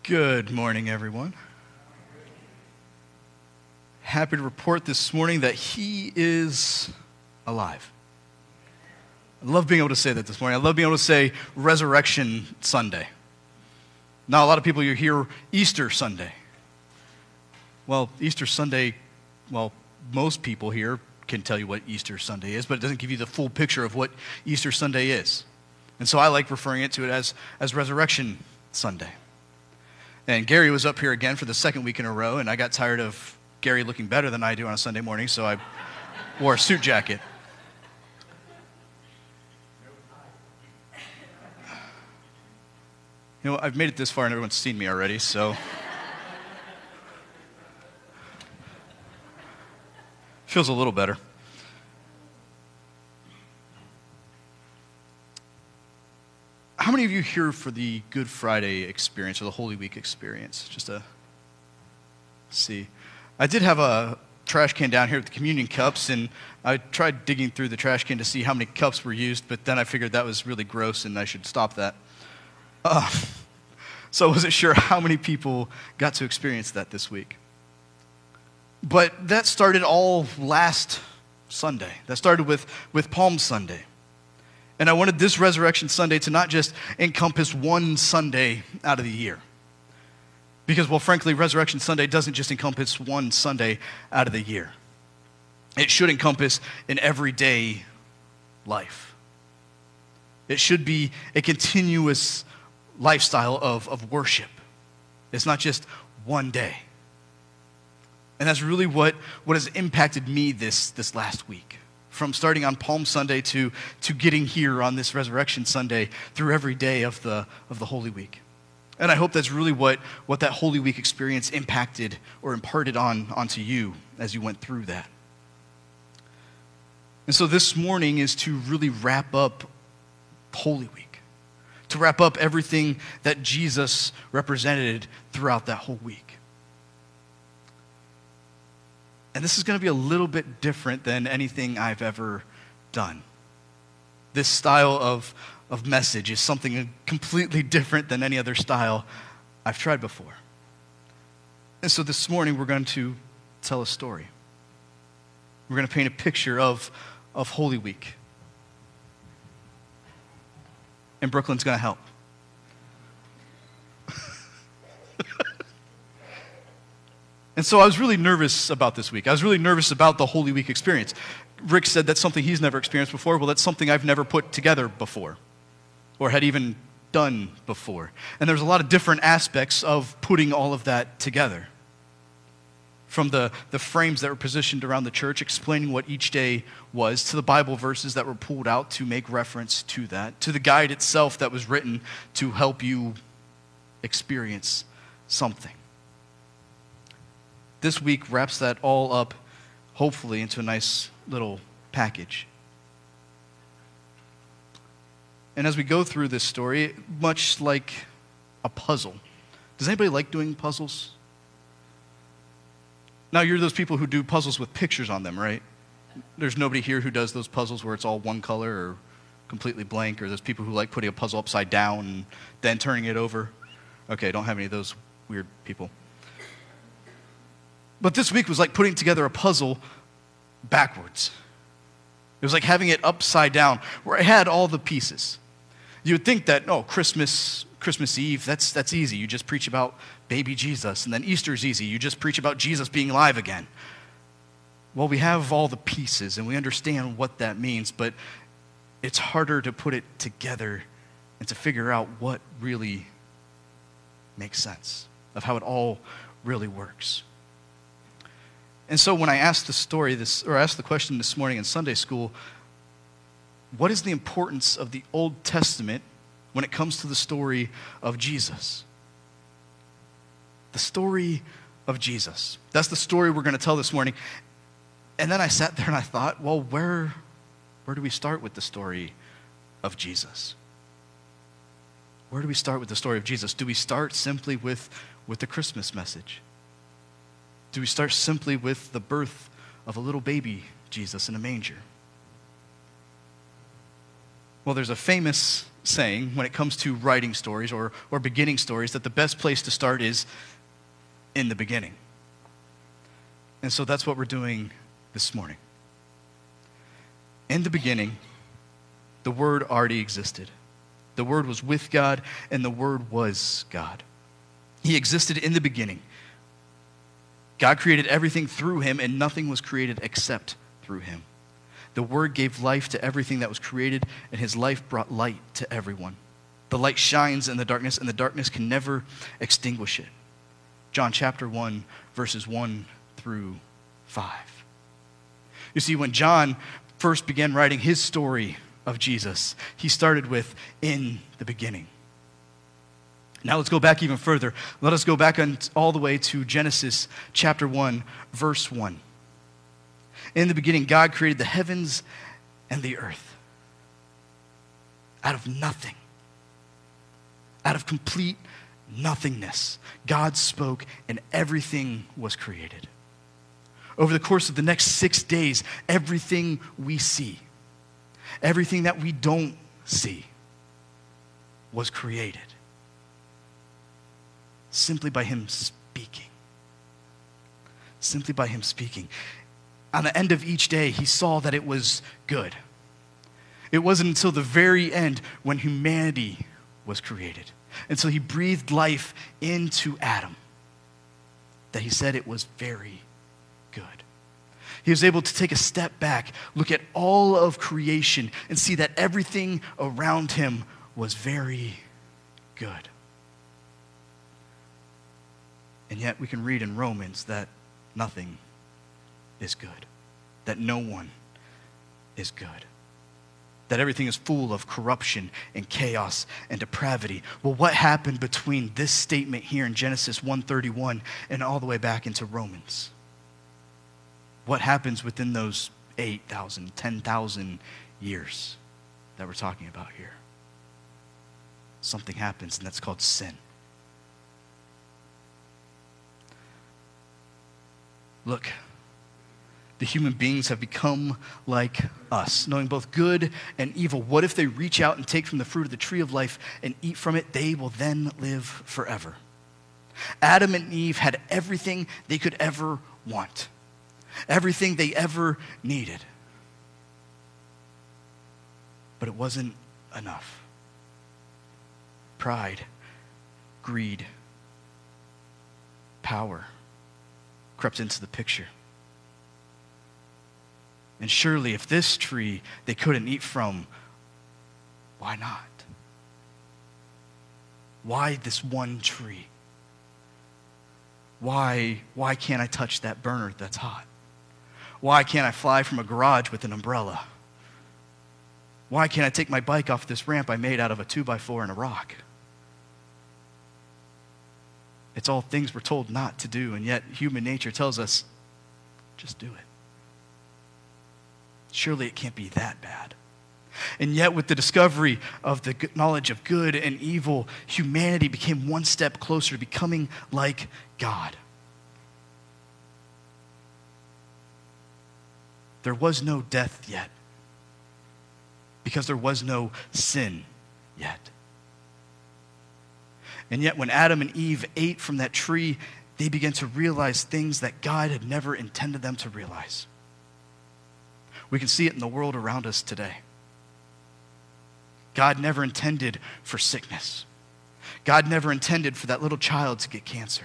Good morning, everyone. Happy to report this morning that he is alive. I love being able to say that this morning. I love being able to say Resurrection Sunday. Now, a lot of people, you hear Easter Sunday. Well, Easter Sunday, most people here can tell you what Easter Sunday is, but it doesn't give you the full picture of what Easter Sunday is. And so I like referring to it as Resurrection Sunday. And Gary was up here again for the second week in a row, and I got tired of Gary looking better than I do on a Sunday morning, so I wore a suit jacket. You know, I've made it this far and everyone's seen me already, so feels a little better. How many of you here for the Good Friday experience or the Holy Week experience? Just to see. I did have a trash can down here with the communion cups, and I tried digging through the trash can to see how many cups were used, but then I figured that was really gross and I should stop that. So I wasn't sure how many people got to experience that this week. But that started all last Sunday. That started with Palm Sunday. And I wanted this Resurrection Sunday to not just encompass one Sunday out of the year. Because, well, frankly, Resurrection Sunday doesn't just encompass one Sunday out of the year. It should encompass an everyday life. It should be a continuous lifestyle of worship. It's not just one day. And that's really what has impacted me this last week. From starting on Palm Sunday to getting here on this Resurrection Sunday through every day of the Holy Week. And I hope that's really what that Holy Week experience impacted or imparted onto you as you went through that. And so this morning is to really wrap up Holy Week, to wrap up everything that Jesus represented throughout that whole week. And this is going to be a little bit different than anything I've ever done. This style of message is something completely different than any other style I've tried before. And so this morning we're going to tell a story. We're going to paint a picture of Holy Week. And Brooklyn's going to help. And so I was really nervous about this week. I was really nervous about the Holy Week experience. Rick said that's something he's never experienced before. Well, that's something I've never put together before or had even done before. And there's a lot of different aspects of putting all of that together. From the frames that were positioned around the church explaining what each day was, to the Bible verses that were pulled out to make reference to that, to the guide itself that was written to help you experience something. This week wraps that all up, hopefully, into a nice little package. And as we go through this story, much like a puzzle. Does anybody like doing puzzles? Now, you're those people who do puzzles with pictures on them, right? There's nobody here who does those puzzles where it's all one color or completely blank, or there's people who like putting a puzzle upside down and then turning it over. Okay, don't have any of those weird people. But this week was like putting together a puzzle backwards. It was like having it upside down, where I had all the pieces. You would think that, Christmas Eve, that's easy. You just preach about baby Jesus. And then Easter's easy. You just preach about Jesus being alive again. Well, we have all the pieces, and we understand what that means, but it's harder to put it together and to figure out what really makes sense of how it all really works. And so when I asked the question this morning in Sunday school, what is the importance of the Old Testament when it comes to the story of Jesus? The story of Jesus. That's the story we're going to tell this morning. And then I sat there and I thought, well, where do we start with the story of Jesus? Where do we start with the story of Jesus? Do we start simply with the Christmas message? Do we start simply with the birth of a little baby Jesus in a manger? Well, there's a famous saying when it comes to writing stories or beginning stories that the best place to start is in the beginning. And so that's what we're doing this morning. In the beginning, the Word already existed. The Word was with God, and the Word was God. He existed in the beginning. God created everything through him, and nothing was created except through him. The Word gave life to everything that was created, and his life brought light to everyone. The light shines in the darkness, and the darkness can never extinguish it. John chapter 1, verses 1 through 5. You see, when John first began writing his story of Jesus, he started with, in the beginning. Now let's go back even further. Let us go back all the way to Genesis chapter 1, verse 1. In the beginning, God created the heavens and the earth. Out of nothing, out of complete nothingness, God spoke and everything was created. Over the course of the next 6 days, everything we see, everything that we don't see, was created. Simply by him speaking. Simply by him speaking. On the end of each day, he saw that it was good. It wasn't until the very end when humanity was created, until he breathed life into Adam, that he said it was very good. He was able to take a step back, look at all of creation, and see that everything around him was very good. And yet we can read in Romans that nothing is good, that no one is good, that everything is full of corruption and chaos and depravity. Well, what happened between this statement here in Genesis 1:31 and all the way back into Romans? What happens within those 8,000, 10,000 years that we're talking about here? Something happens, and that's called sin. Look, the human beings have become like us, knowing both good and evil. What if they reach out and take from the fruit of the tree of life and eat from it? They will then live forever. Adam and Eve had everything they could ever want, everything they ever needed. But it wasn't enough. Pride, greed, power crept into the picture. And surely if this tree they couldn't eat from, why not? Why this one tree? Why can't I touch that burner that's hot? Why can't I fly from a garage with an umbrella? Why can't I take my bike off this ramp I made out of a 2x4 and a rock? It's all things we're told not to do, and yet human nature tells us, just do it. Surely it can't be that bad. And yet with the discovery of the knowledge of good and evil, humanity became one step closer to becoming like God. There was no death yet, because there was no sin yet. And yet when Adam and Eve ate from that tree, they began to realize things that God had never intended them to realize. We can see it in the world around us today. God never intended for sickness. God never intended for that little child to get cancer.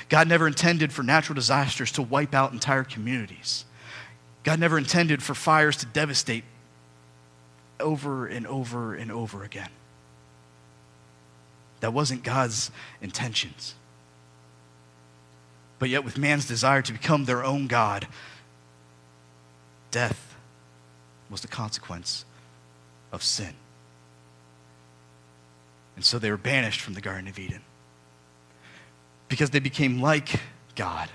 God never intended for natural disasters to wipe out entire communities. God never intended for fires to devastate over and over and over again. That wasn't God's intentions. But yet with man's desire to become their own God, death was the consequence of sin. And so they were banished from the Garden of Eden because they became like God.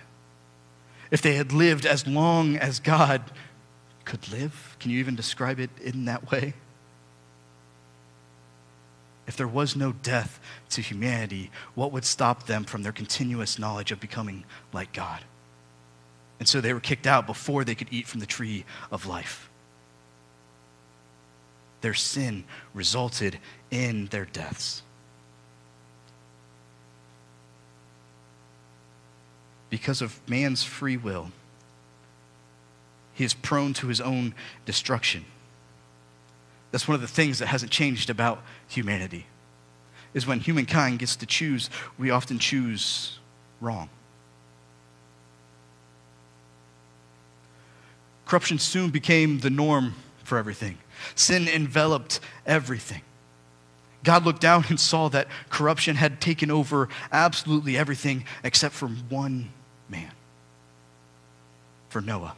If they had lived as long as God could live, can you even describe it in that way? If there was no death to humanity, what would stop them from their continuous knowledge of becoming like God? And so they were kicked out before they could eat from the tree of life. Their sin resulted in their deaths. Because of man's free will, he is prone to his own destruction. That's one of the things that hasn't changed about humanity, is when humankind gets to choose, we often choose wrong. Corruption soon became the norm for everything. Sin enveloped everything. God looked down and saw that corruption had taken over absolutely everything except for one man, for Noah.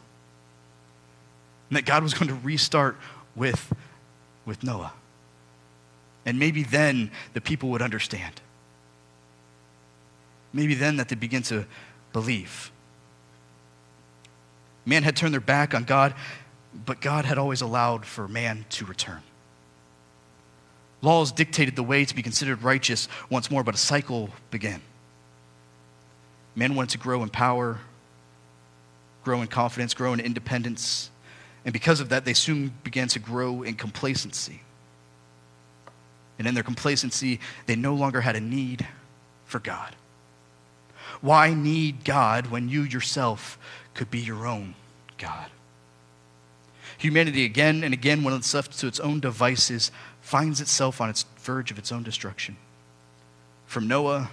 And that God was going to restart with Noah. And maybe then the people would understand. Maybe then that they'd begin to believe. Man had turned their back on God, but God had always allowed for man to return. Laws dictated the way to be considered righteous once more, but a cycle began. Men wanted to grow in power, grow in confidence, grow in independence, and because of that, they soon began to grow in complacency. And in their complacency, they no longer had a need for God. Why need God when you yourself could be your own God? Humanity again and again, when it's left to its own devices, finds itself on its verge of its own destruction. From Noah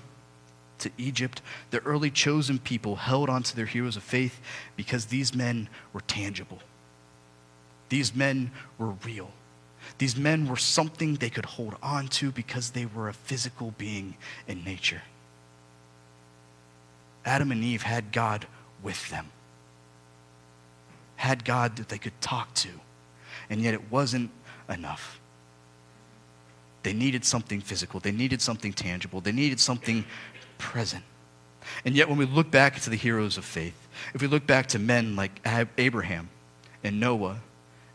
to Egypt, the early chosen people held on to their heroes of faith because these men were tangible. These men were real. These men were something they could hold on to because they were a physical being in nature. Adam and Eve had God with them. Had God that they could talk to. And yet it wasn't enough. They needed something physical. They needed something tangible. They needed something present. And yet when we look back to the heroes of faith, if we look back to men like Abraham and Noah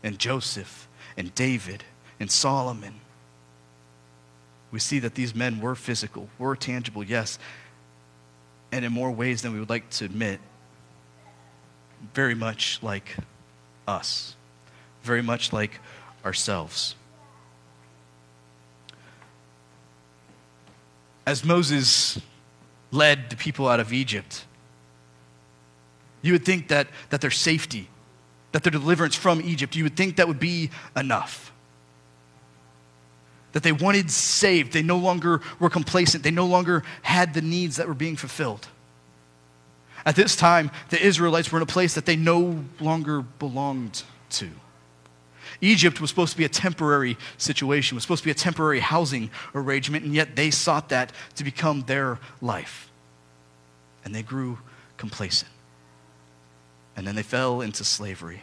and Joseph and David and Solomon, we see that these men were physical, were tangible, yes, and in more ways than we would like to admit, very much like us, very much like ourselves. As Moses led the people out of Egypt, you would think that their safety, that their deliverance from Egypt, you would think that would be enough. That they wanted saved. They no longer were complacent. They no longer had the needs that were being fulfilled. At this time, the Israelites were in a place that they no longer belonged to. Egypt was supposed to be a temporary situation, was supposed to be a temporary housing arrangement, and yet they sought that to become their life. And they grew complacent. And then they fell into slavery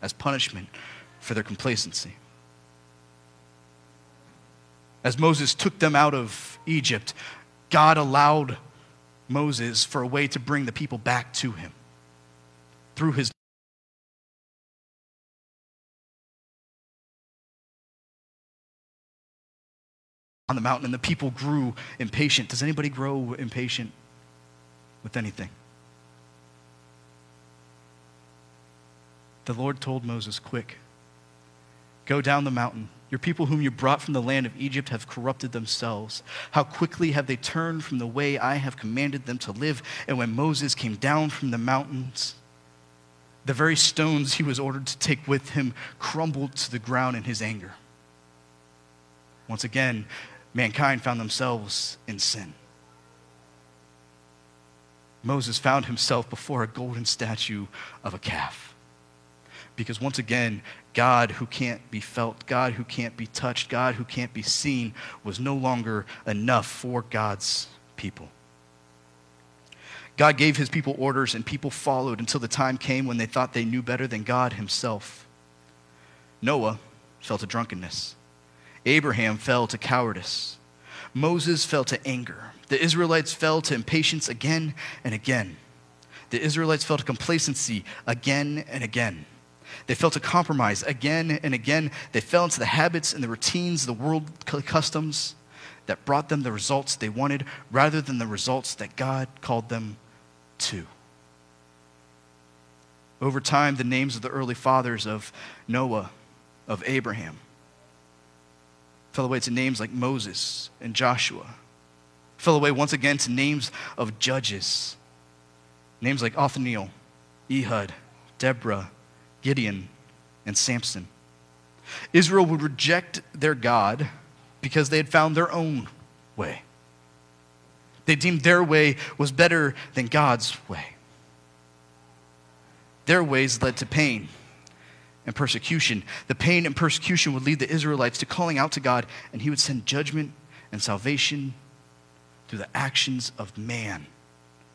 as punishment for their complacency. As Moses took them out of Egypt, God allowed Moses for a way to bring the people back to him through his on the mountain, and the people grew impatient. Does anybody grow impatient with anything? The Lord told Moses, quick, go down the mountain. Your people whom you brought from the land of Egypt have corrupted themselves. How quickly have they turned from the way I have commanded them to live. And when Moses came down from the mountains, the very stones he was ordered to take with him crumbled to the ground in his anger. Once again, mankind found themselves in sin. Moses found himself before a golden statue of a calf. Because once again, God who can't be felt, God who can't be touched, God who can't be seen was no longer enough for God's people. God gave his people orders and people followed until the time came when they thought they knew better than God himself. Noah fell to drunkenness. Abraham fell to cowardice. Moses fell to anger. The Israelites fell to impatience again and again. The Israelites fell to complacency again and again. They fell to compromise again and again. They fell into the habits and the routines, the world customs that brought them the results they wanted rather than the results that God called them to. Over time, the names of the early fathers of Noah, of Abraham, Fell away to names like Moses and Joshua. Fell away once again to names of judges. Names like Othniel, Ehud, Deborah, Gideon, and Samson. Israel would reject their God because they had found their own way. They deemed their way was better than God's way. Their ways led to pain and persecution. The pain and persecution would lead the Israelites to calling out to God, and he would send judgment and salvation through the actions of man,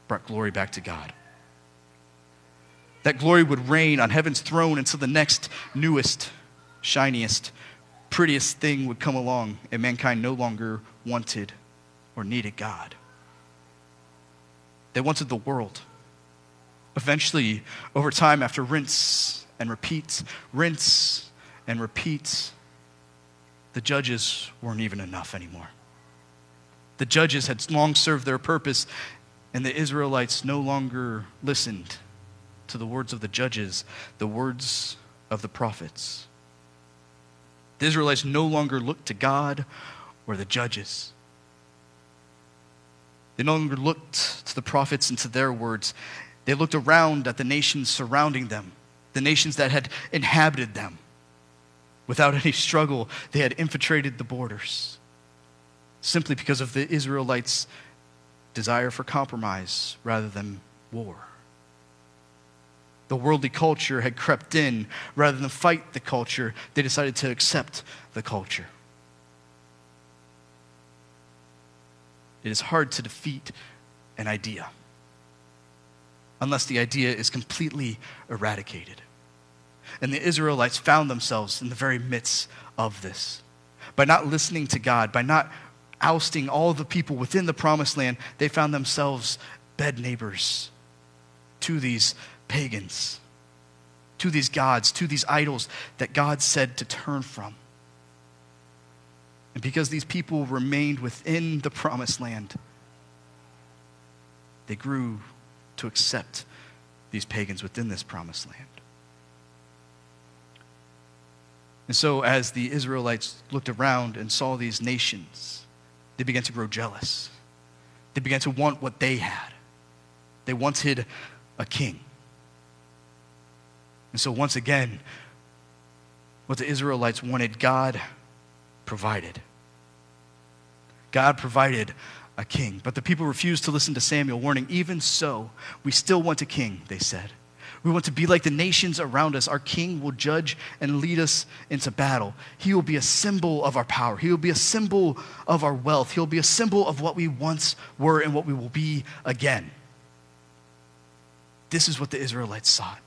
brought glory back to God. That glory would reign on heaven's throne until the next newest, shiniest, prettiest thing would come along, and mankind no longer wanted or needed God. They wanted the world. Eventually, over time, after rinse and repeat, the judges weren't even enough anymore. The judges had long served their purpose, and the Israelites no longer listened to the words of the judges, the words of the prophets. The Israelites no longer looked to God or the judges. They no longer looked to the prophets and to their words. They looked around at the nations surrounding them, the nations that had inhabited them. Without any struggle, they had infiltrated the borders, simply because of the Israelites' desire for compromise rather than war. The worldly culture had crept in. Rather than fight the culture, they decided to accept the culture. It is hard to defeat an idea unless the idea is completely eradicated. And the Israelites found themselves in the very midst of this. By not listening to God, by not ousting all the people within the promised land, they found themselves bed neighbors to these pagans, to these gods, to these idols that God said to turn from. And because these people remained within the promised land, they grew to accept these pagans within this promised land. And so as the Israelites looked around and saw these nations, they began to grow jealous. They began to want what they had. They wanted a king. And so once again, what the Israelites wanted, God provided. God provided a king. But the people refused to listen to Samuel, warning, even so, we still want a king, they said. We want to be like the nations around us. Our king will judge and lead us into battle. He will be a symbol of our power. He will be a symbol of our wealth. He will be a symbol of what we once were and what we will be again. This is what the Israelites sought.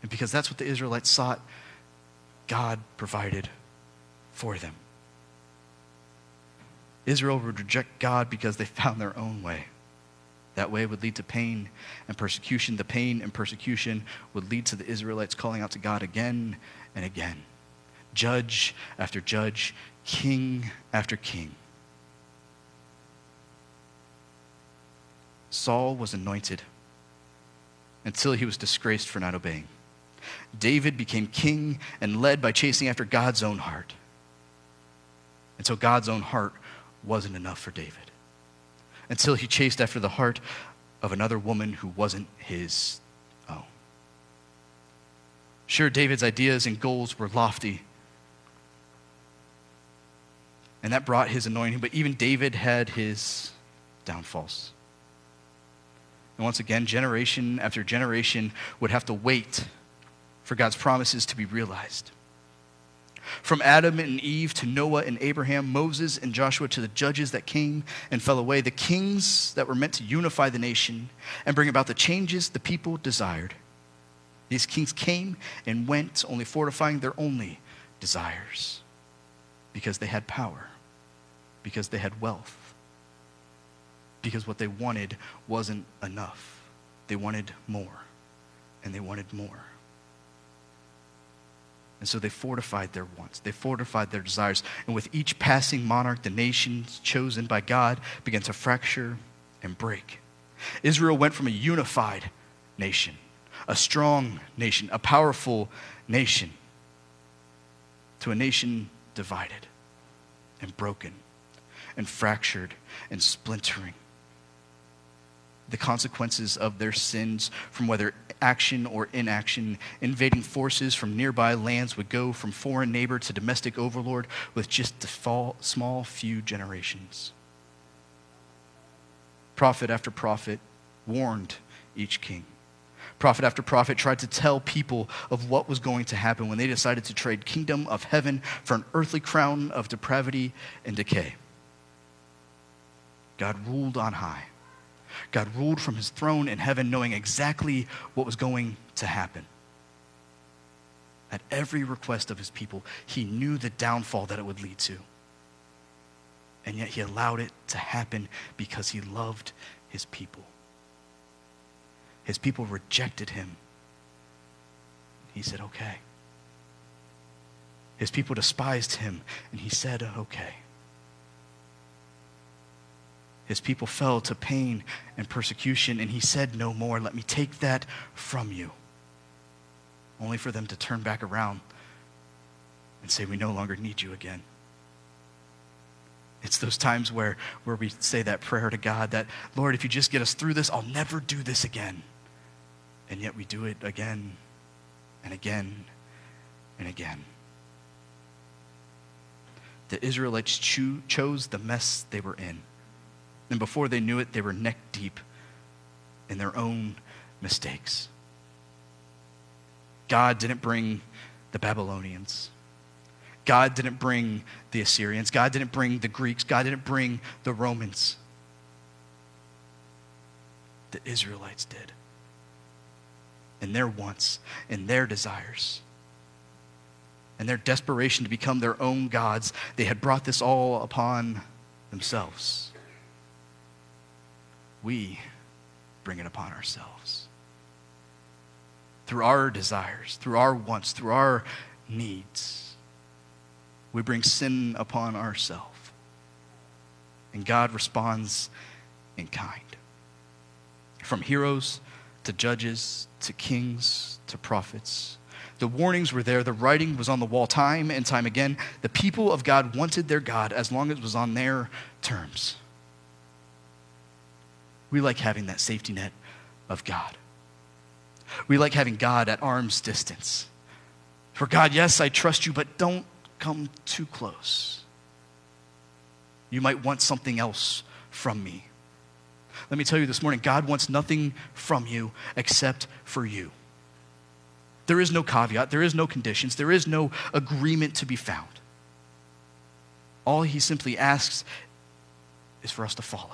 And because that's what the Israelites sought, God provided for them. Israel would reject God because they found their own way. That way would lead to pain and persecution. The pain and persecution would lead to the Israelites calling out to God again and again. Judge after judge, king after king. Saul was anointed until he was disgraced for not obeying. David became king and led by chasing after God's own heart. Until God's own heart wasn't enough for David. Until he chased after the heart of another woman who wasn't his own. Sure, David's ideas and goals were lofty, and that brought his anointing, but even David had his downfalls. And once again, generation after generation would have to wait for God's promises to be realized. From Adam and Eve to Noah and Abraham, Moses and Joshua to the judges that came and fell away, the kings that were meant to unify the nation and bring about the changes the people desired. These kings came and went, only fortifying their only desires because they had power, because they had wealth, because what they wanted wasn't enough. They wanted more, and they wanted more. And so they fortified their wants. They fortified their desires. And with each passing monarch, the nations chosen by God began to fracture and break. Israel went from a unified nation, a strong nation, a powerful nation, to a nation divided and broken and fractured and splintering. The consequences of their sins, from whether action or inaction, invading forces from nearby lands would go from foreign neighbor to domestic overlord with just a small few generations. Prophet after prophet warned each king. Prophet after prophet tried to tell people of what was going to happen when they decided to trade kingdom of heaven for an earthly crown of depravity and decay. God ruled on high. God ruled from his throne in heaven, knowing exactly what was going to happen. At every request of his people, he knew the downfall that it would lead to. And yet he allowed it to happen because he loved his people. His people rejected him. He said, okay. His people despised him, and he said, okay. His people fell to pain and persecution, and he said, no more. Let me take that from you. Only for them to turn back around and say, we no longer need you again. It's those times where we say that prayer to God that, Lord, if you just get us through this, I'll never do this again. And yet we do it again and again and again. The Israelites chose the mess they were in. And before they knew it, they were neck deep in their own mistakes. God didn't bring the Babylonians. God didn't bring the Assyrians. God didn't bring the Greeks. God didn't bring the Romans. The Israelites did. In their wants, in their desires, and their desperation to become their own gods, they had brought this all upon themselves. We bring it upon ourselves. Through our desires, through our wants, through our needs, we bring sin upon ourselves. And God responds in kind. From heroes to judges to kings to prophets, the warnings were there. The writing was on the wall time and time again. The people of God wanted their God as long as it was on their terms. We like having that safety net of God. We like having God at arm's distance. For God, yes, I trust you, but don't come too close. You might want something else from me. Let me tell you this morning, God wants nothing from you except for you. There is no caveat, there is no conditions, there is no agreement to be found. All he simply asks is for us to follow.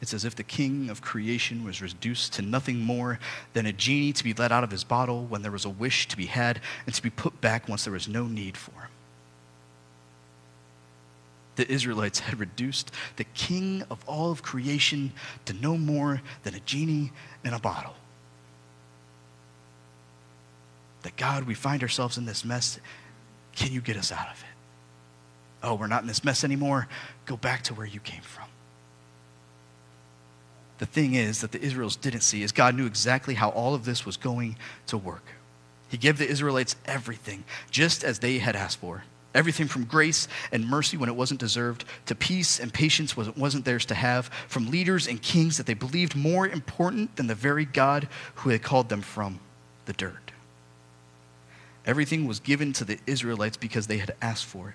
It's as if the king of creation was reduced to nothing more than a genie to be let out of his bottle when there was a wish to be had and to be put back once there was no need for him. The Israelites had reduced the king of all of creation to no more than a genie in a bottle. That God, we find ourselves in this mess. Can you get us out of it? Oh, we're not in this mess anymore. Go back to where you came from. The thing is that the Israelites didn't see is God knew exactly how all of this was going to work. He gave the Israelites everything, just as they had asked for. Everything from grace and mercy when it wasn't deserved, to peace and patience when it wasn't theirs to have, from leaders and kings that they believed more important than the very God who had called them from the dirt. Everything was given to the Israelites because they had asked for it.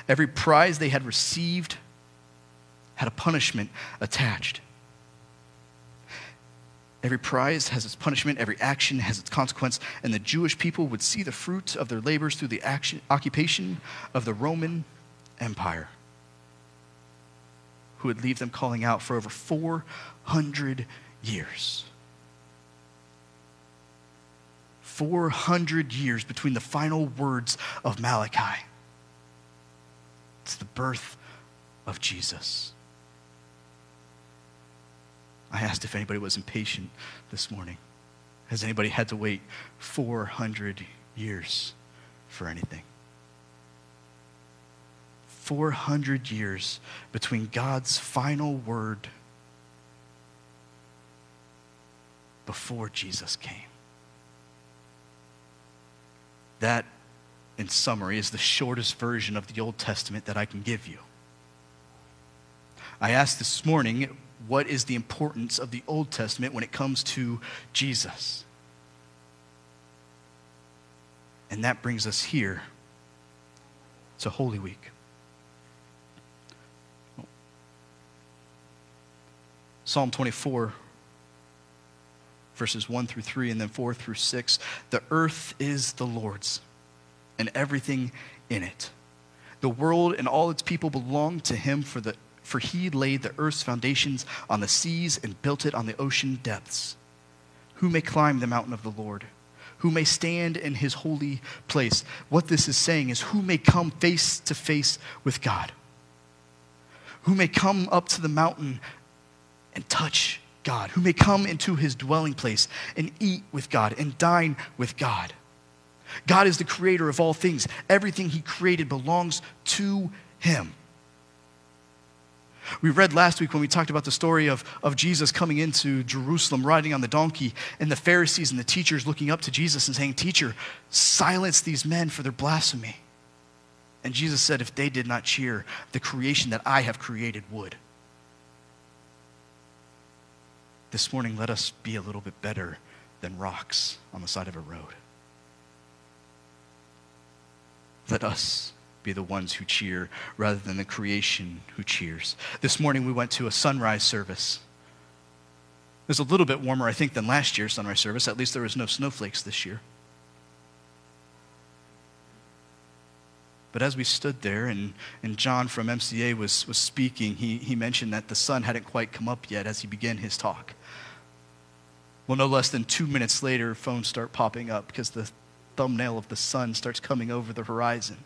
Every prize they had received had a punishment attached. Every prize has its punishment, every action has its consequence, and the Jewish people would see the fruit of their labors through the occupation of the Roman Empire, who would leave them calling out for over 400 years. 400 years between the final words of Malachi. It's the birth of Jesus. I asked if anybody was impatient this morning. Has anybody had to wait 400 years for anything? 400 years between God's final word before Jesus came. That, in summary, is the shortest version of the Old Testament that I can give you. I asked this morning, what is the importance of the Old Testament when it comes to Jesus? And that brings us here to Holy Week. Psalm 24, verses 1 through 3 and then 4 through 6. The earth is the Lord's and everything in it. The world and all its people belong to him, for he laid the earth's foundations on the seas and built it on the ocean depths. Who may climb the mountain of the Lord? Who may stand in his holy place? What this is saying is, who may come face to face with God? Who may come up to the mountain and touch God? Who may come into his dwelling place and eat with God and dine with God? God is the creator of all things. Everything he created belongs to him. We read last week when we talked about the story of Jesus coming into Jerusalem riding on the donkey, and the Pharisees and the teachers looking up to Jesus and saying, "Teacher, silence these men for their blasphemy." And Jesus said, if they did not cheer, the creation that I have created would. This morning, let us be a little bit better than rocks on the side of a road. Let us be the ones who cheer rather than the creation who cheers. This morning we went to a sunrise service. It was a little bit warmer, I think, than last year's sunrise service. At least there was no snowflakes this year. But as we stood there and John from MCA was speaking, he mentioned that the sun hadn't quite come up yet as he began his talk. Well, no less than 2 minutes later, phones start popping up because the thumbnail of the sun starts coming over the horizon.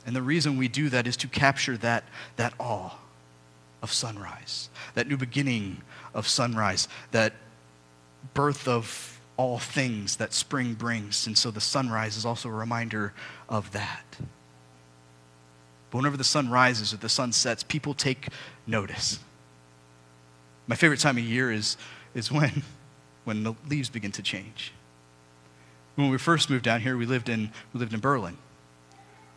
And the reason we do that is to capture that awe of sunrise, that new beginning of sunrise, that birth of all things that spring brings. And so the sunrise is also a reminder of that. But whenever the sun rises or the sun sets, people take notice. My favorite time of year is when the leaves begin to change. When we first moved down here, we lived in Berlin.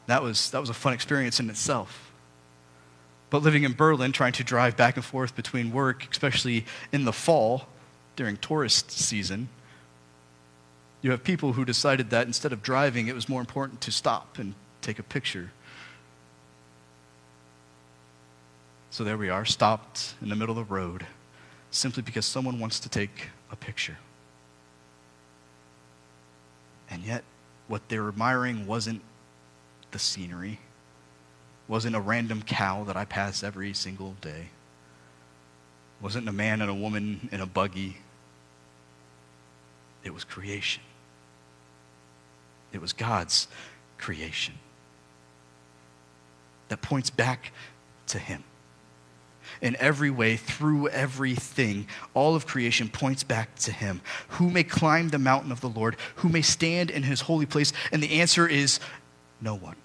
That was a fun experience in itself. But living in Berlin, trying to drive back and forth between work, especially in the fall during tourist season, you have people who decided that instead of driving, it was more important to stop and take a picture. So there we are, stopped in the middle of the road, simply because someone wants to take a picture. And yet, what they're admiring wasn't the scenery, wasn't a random cow that I pass every single day, wasn't a man and a woman in a buggy. It was creation. It was God's creation that points back to him. In every way, through everything, all of creation points back to him. Who may climb the mountain of the Lord? Who may stand in his holy place? And the answer is no one.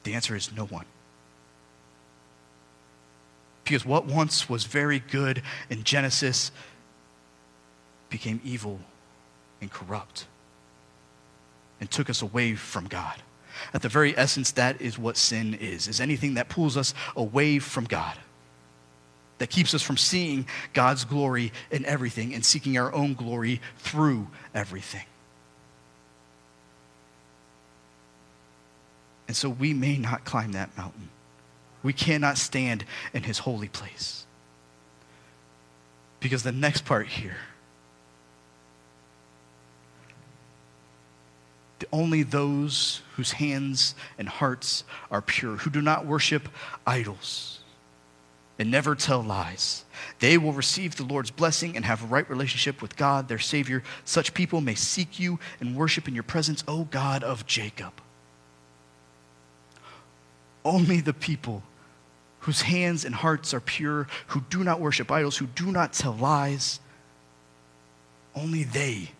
The answer is no one. Because what once was very good in Genesis became evil and corrupt and took us away from God. At the very essence, that is what sin is anything that pulls us away from God, that keeps us from seeing God's glory in everything and seeking our own glory through everything. And so we may not climb that mountain. We cannot stand in his holy place. Because the next part here, only those whose hands and hearts are pure, who do not worship idols and never tell lies, they will receive the Lord's blessing and have a right relationship with God, their Savior. Such people may seek you and worship in your presence, O God of Jacob. Only the people whose hands and hearts are pure, who do not worship idols, who do not tell lies, only they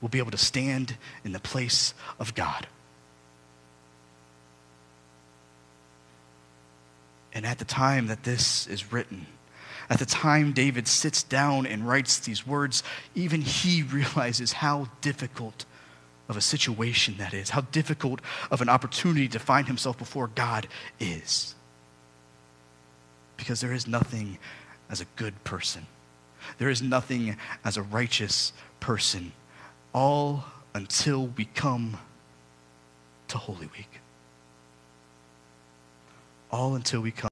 will be able to stand in the place of God. And at the time that this is written, at the time David sits down and writes these words, even he realizes how difficult of a situation that is, how difficult of an opportunity to find himself before God is. Because there is nothing as a good person. There is nothing as a righteous person, all until we come to Holy Week. All until we come